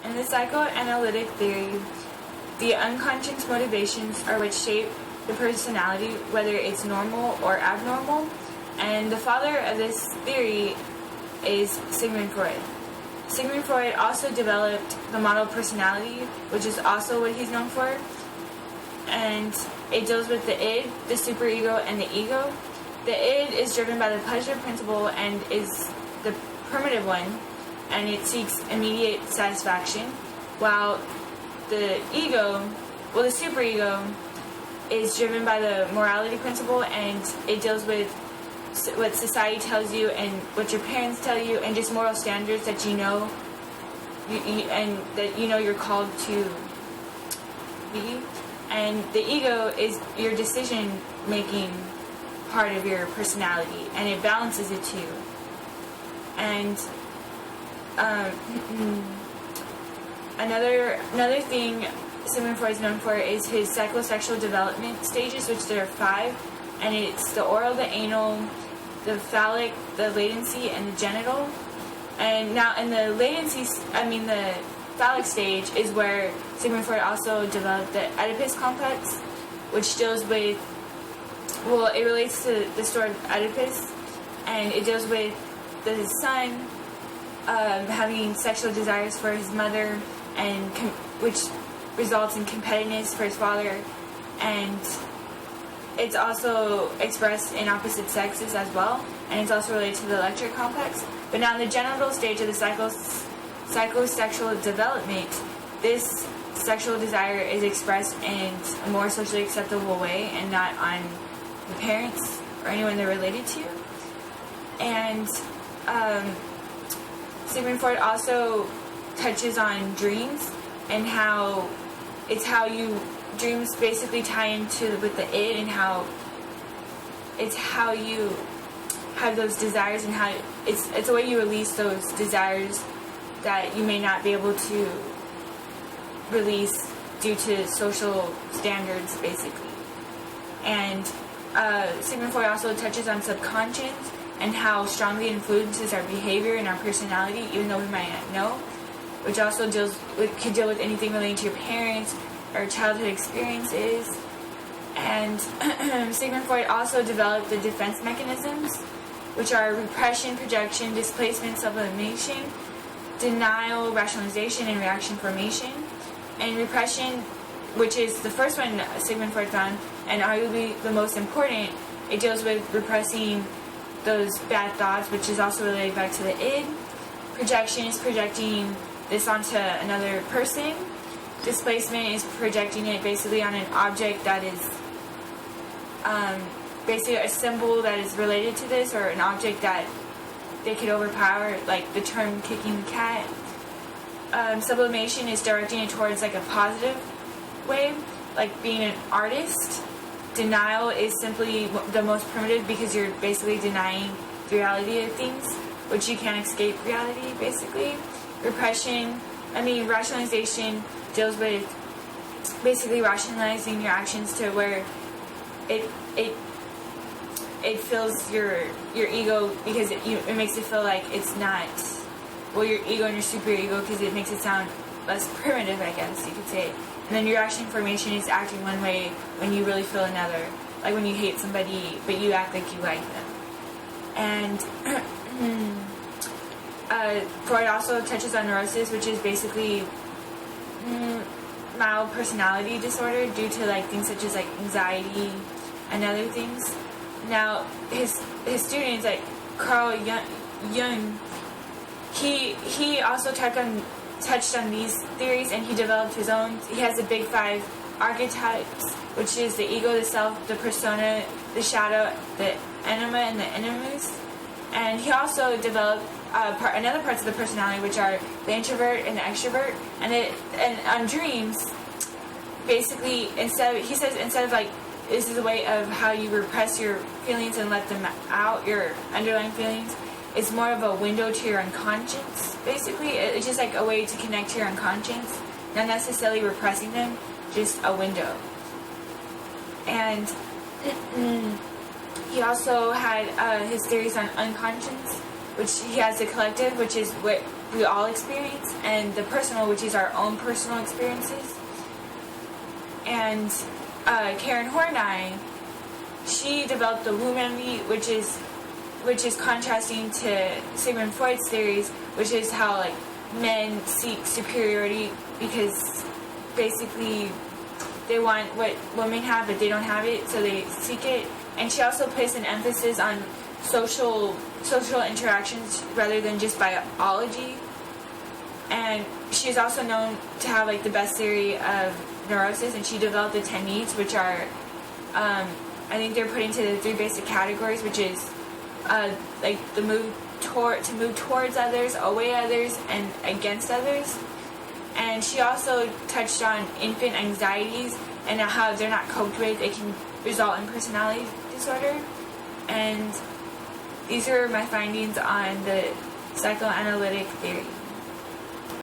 In the psychoanalytic theory, the unconscious motivations are what shape the personality, whether it's normal or abnormal. And the father of this theory is Sigmund Freud. Sigmund Freud also developed the model personality, which is also what he's known for. And it deals with the id, the superego, and the ego. The id is driven by the pleasure principle and is the primitive one, and it seeks immediate satisfaction, while the ego, the superego, is driven by the morality principle, and it deals with what society tells you and what your parents tell you, and just moral standards that you know, and that you know you're called to be. And the ego is your decision-making part of your personality, and it balances it too. And another thing Sigmund Freud is known for is his psychosexual development stages, which there are 5, and it's the oral, the anal, the phallic, the latency, and the genital. And now in the the phallic stage is where Sigmund Freud also developed the Oedipus complex, which deals with, it relates to the story of Oedipus, and it deals with the son having sexual desires for his mother, and which results in competitiveness for his father, and it's also expressed in opposite sexes as well, and it's also related to the electric complex. But now in the genital stage of the psychosexual development, this sexual desire is expressed in a more socially acceptable way and not on the parents or anyone they're related to. And Sigmund Freud also touches on dreams and how dreams basically tie into with the id, and how you have those desires, and how it's a way you release those desires that you may not be able to release due to social standards, basically. And Sigmund Freud also touches on subconscious and how strongly influences our behavior and our personality, even though we might not know, which also could deal with anything relating to your parents or childhood experiences. And Sigmund Freud also developed the defense mechanisms, which are repression, projection, displacement, sublimation, denial, rationalization, and reaction formation. And repression, which is the first one Sigmund Freud found, and arguably the most important, it deals with repressing those bad thoughts, which is also related back to the id. Projection is projecting this onto another person. Displacement is projecting it basically on an object that is basically a symbol that is related to this, or an object that they could overpower, like the term kicking the cat. Sublimation is directing it towards like a positive way, like being an artist. Denial is simply the most primitive, because you're basically denying the reality of things, which you can't escape reality, basically. Rationalization deals with basically rationalizing your actions to where it fills your ego, because it makes it feel like it's not, your ego and your superego, because it makes it sound less primitive, I guess you could say. And then your reaction formation is acting one way when you really feel another, like when you hate somebody but you act like you like them. And Freud also touches on neurosis, which is basically mild personality disorder due to like things such as like anxiety and other things. Now his students, like Carl Jung, he also touched on these theories, and he developed his own. He has the big 5 archetypes, which is the ego, the self, the persona, the shadow, the anima, and the animus. And he also developed another parts of the personality, which are the introvert and the extrovert. And on dreams, basically, instead of like, this is a way of how you repress your feelings and let them out, your underlying feelings, it's more of a window to your unconscious, basically. It's just like a way to connect to your unconscious, not necessarily repressing them, just a window. And he also had his theories on unconscious, which he has the collective, which is what we all experience, and the personal, which is our own personal experiences. And Karen Horney, she developed the womb envy, which is contrasting to Sigmund Freud's theories, which is how like men seek superiority because basically they want what women have, but they don't have it, so they seek it. And she also placed an emphasis on social interactions rather than just biology. And she's also known to have like the best theory of neurosis, and she developed the 10 needs, which are I think they're put into the 3 basic categories, which is like the move towards others, away others, and against others. And she also touched on infant anxieties and how if they're not coped with, it can result in personality disorder. And these are my findings on the psychoanalytic theory.